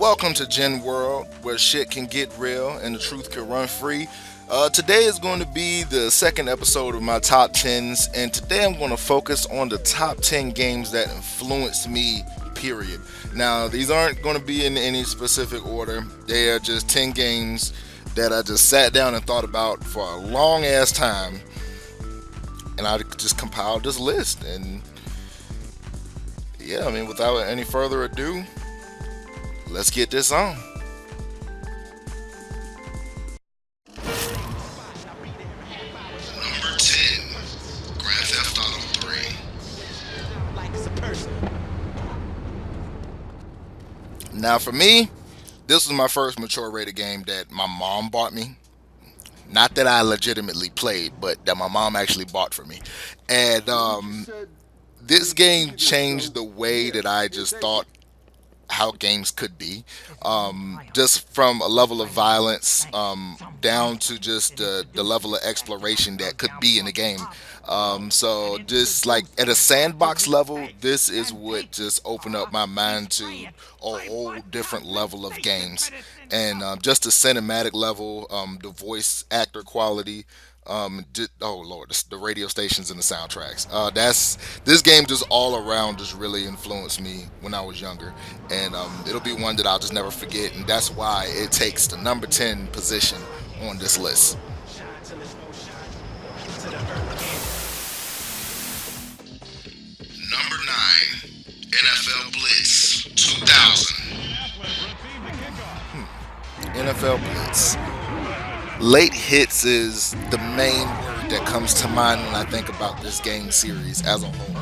Welcome to GenWorld, where shit can get real and the truth can run free. Today is going to be the second episode of my top 10s, and today I'm going to focus on the top 10 games that influenced me, period. Now, these aren't going to be in any specific order, they are just 10 games that I just sat down and thought about for a long ass time, and I just compiled this list. And yeah, I mean, without any further ado, let's get this on. Number 10, Grand Theft Auto 3. Now, for me, this was my first mature rated game that my mom bought me. Not that I legitimately played, but that my mom actually bought for me. And this game changed the way that I just thought how games could be, just from a level of violence down to just the level of exploration that could be in the game. So just like at a sandbox level, this is what just opened up my mind to a whole different level of games, and just the cinematic level, the voice actor quality. Oh Lord, the radio stations and the soundtracks. That's this game just all around just really influenced me when I was younger, and it'll be one that I'll just never forget, and that's why it takes the number 10 position on this list. Number 9, NFL Blitz 2000. NFL Blitz. Late hits is the main word that comes to mind when I think about this game series as a whole.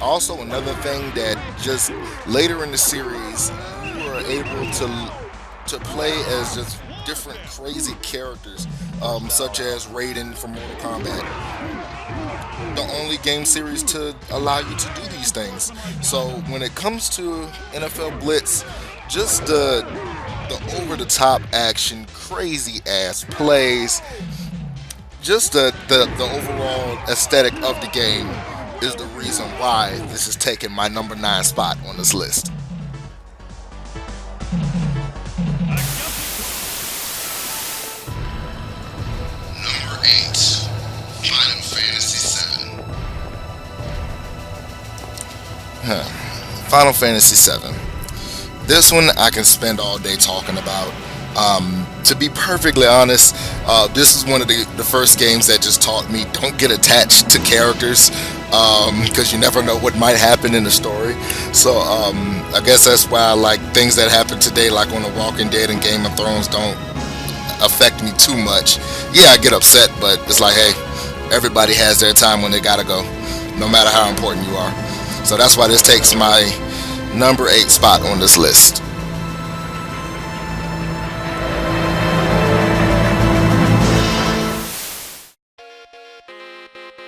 Also, another thing that just later in the series, you were able to play as just different crazy characters, such as Raiden from Mortal Kombat. The only game series to allow you to do these things. So when it comes to NFL Blitz, just the over the top action, crazy ass plays, just the overall aesthetic of the game is the reason why this is taking my number 9 spot on this list. Number 8, Final Fantasy 7. Final Fantasy 7. This one I can spend all day talking about. To be perfectly honest, this is one of the first games that just taught me don't get attached to characters, because you never know what might happen in the story. So I guess that's why I like things that happen today, like on The Walking Dead and Game of Thrones, don't affect me too much. Yeah, I get upset, but it's like, hey, everybody has their time when they gotta go, no matter how important you are. So that's why this takes my number 8 spot on this list.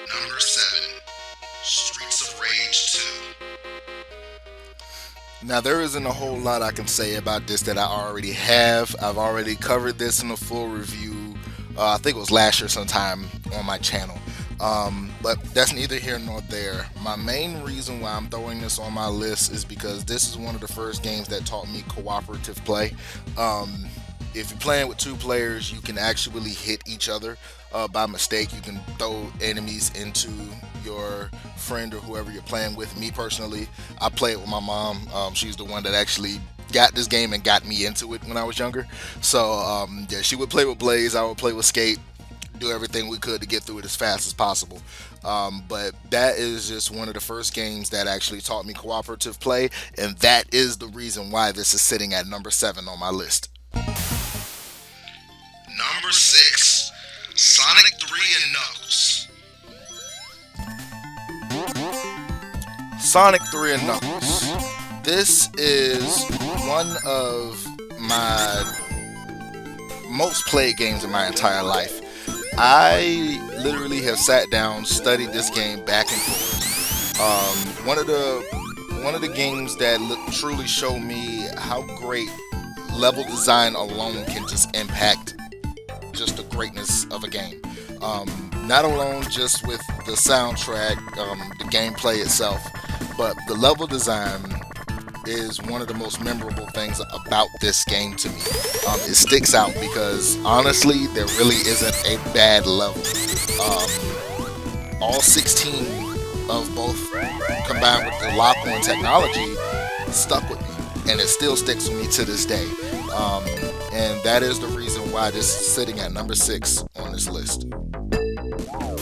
Number 7, Streets of Rage 2. Now, there isn't a whole lot I can say about this that I already have. I've already covered this in a full review. I think it was last year sometime on my channel. But that's neither here nor there. My main reason why I'm throwing this on my list is because this is one of the first games that taught me cooperative play. If you're playing with two players, you can actually hit each other by mistake. You can throw enemies into your friend or whoever you're playing with. Me personally, I play it with my mom. She's the one that actually got this game and got me into it when I was younger. So yeah, she would play with Blaze, I would play with Skate, do everything we could to get through it as fast as possible. But that is just one of the first games that actually taught me cooperative play, and that is the reason why this is sitting at number 7 on my list. Number 6, Sonic 3 and Knuckles. Sonic 3 and Knuckles. This is one of my most played games in my entire life. I literally have sat down, studied this game back and forth. One of the games that truly show me how great level design alone can just impact just the greatness of a game. Not alone just with the soundtrack, the gameplay itself, but the level design is one of the most memorable things about this game to me. It sticks out because honestly, there really isn't a bad level. All 16 of both combined with the lock on technology stuck with me, and it still sticks with me to this day. Um, and that is the reason why this is sitting at number 6 on this list. Number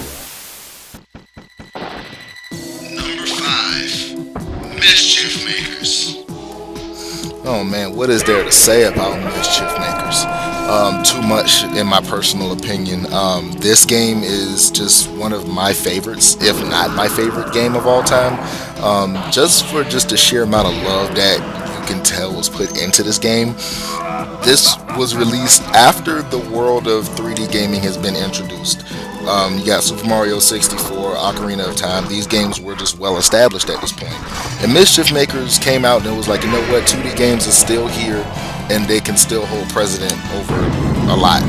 5. Mischief Makers. Oh man, what is there to say about Mischief Makers? Too much, in my personal opinion. This game is just one of my favorites, if not my favorite game of all time. Just for just the sheer amount of love that you can tell was put into this game. This was released after the world of 3D gaming has been introduced. You got Super Mario 64, Ocarina of Time. These games were just well established at this point. And Mischief Makers came out and it was like, you know what, 2D games are still here and they can still hold precedent over a lot.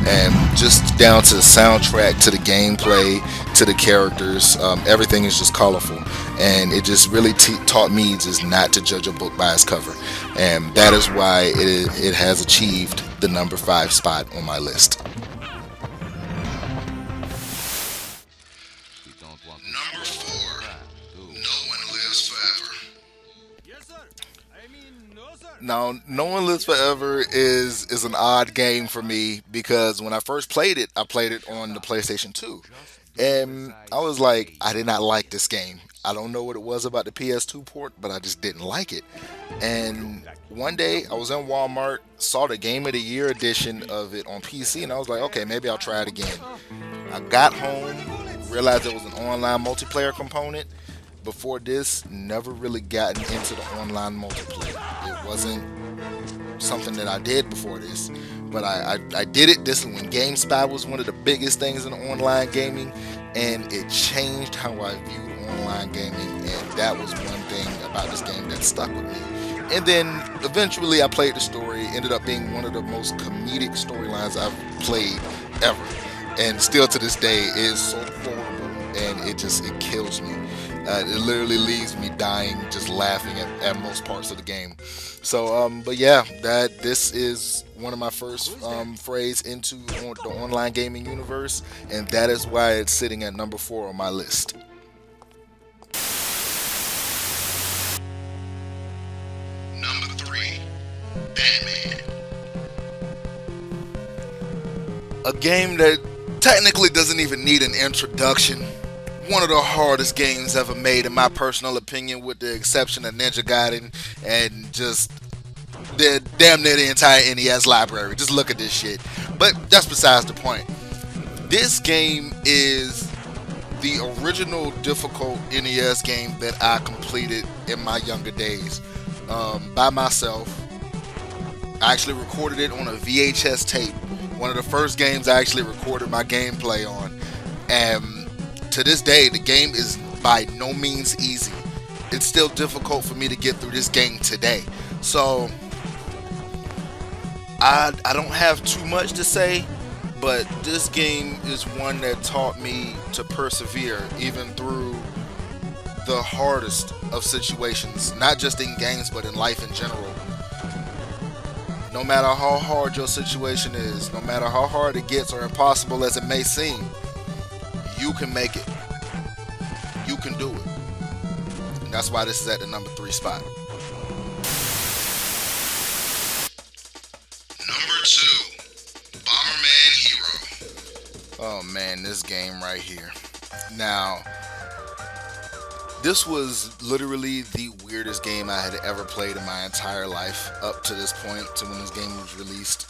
And just down to the soundtrack, to the gameplay, to the characters, everything is just colorful. And it just really taught me just not to judge a book by its cover. And that is why it has achieved the number 5 spot on my list. Number 4. No One Lives Forever. Now, No One Lives Forever is an odd game for me because when I first played it, I played it on the PlayStation 2. And I was like, I did not like this game. I don't know what it was about the PS2 port, but I just didn't like it. And one day I was in Walmart, saw the Game of the Year edition of it on PC, and I was like, okay, maybe I'll try it again. I got home, realized there was an online multiplayer component. Before this, never really gotten into the online multiplayer. It wasn't something that I did before this, but I did it. This is when GameSpy was one of the biggest things in online gaming, and it changed how I viewed online gaming, and that was one thing about this game that stuck with me. And then eventually I played the story, ended up being one of the most comedic storylines I've played ever, and still to this day is so quotable, and it kills me. It literally leaves me dying, just laughing at most parts of the game. So, but yeah, that this is one of my first frays into the online gaming universe, and that is why it's sitting at number 4 on my list. Number 3. Batman. A game that technically doesn't even need an introduction. One of the hardest games ever made, in my personal opinion, with the exception of Ninja Gaiden and just the damn near the entire NES library. Just look at this shit. But that's besides the point. This game is the original difficult NES game that I completed in my younger days by myself. I actually recorded it on a VHS tape. One of the first games I actually recorded my gameplay on. And to this day, the game is by no means easy. It's still difficult for me to get through this game today. So I don't have too much to say, but this game is one that taught me to persevere even through the hardest of situations, not just in games but in life in general. No matter how hard your situation is, no matter how hard it gets or impossible as it may seem, you can make it. You can do it. And that's why this is at the number 3 spot. Number 2. Bomberman Hero. Oh man, this game right here. Now, this was literally the weirdest game I had ever played in my entire life up to this point, to when this game was released.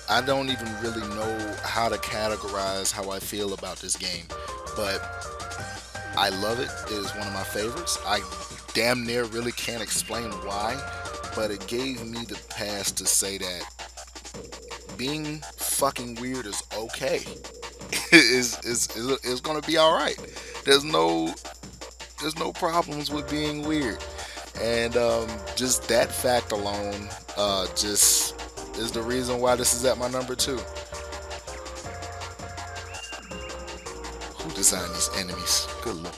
I don't even really know how to categorize how I feel about this game, but I love it. It is one of my favorites. I damn near really can't explain why, but it gave me the pass to say that being fucking weird is okay. Is gonna be all right. There's no problems with being weird, and just that fact alone, just is the reason why this is at my number 2. Who designed these enemies? Good lord.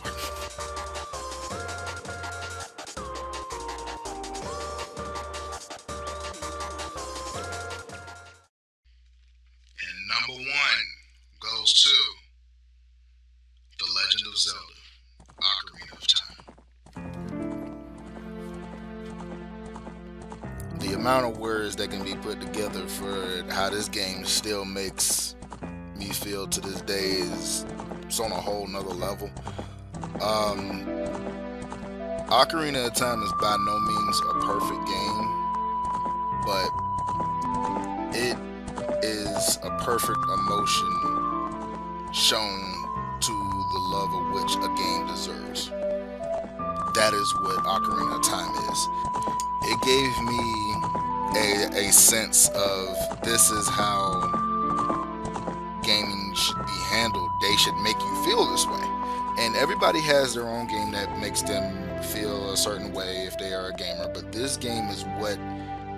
amount of words that can be put together for how this game still makes me feel to this day is it's on a whole nother level. Um, Ocarina of Time is by no means a perfect game, but it is a perfect emotion shown to the love of which a game deserves. That is what Ocarina of Time is. It gave me a sense of this is how gaming should be handled. They should make you feel this way. And everybody has their own game that makes them feel a certain way if they are a gamer. But this game is what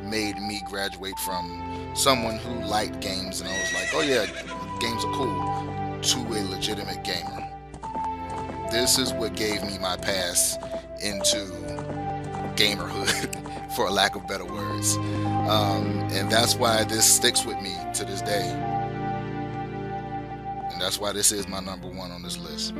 made me graduate from someone who liked games and I was like, oh yeah, games are cool, to a legitimate gamer. This is what gave me my pass into gamerhood, for a lack of better words. And that's why this sticks with me to this day. And that's why this is my number one on this list.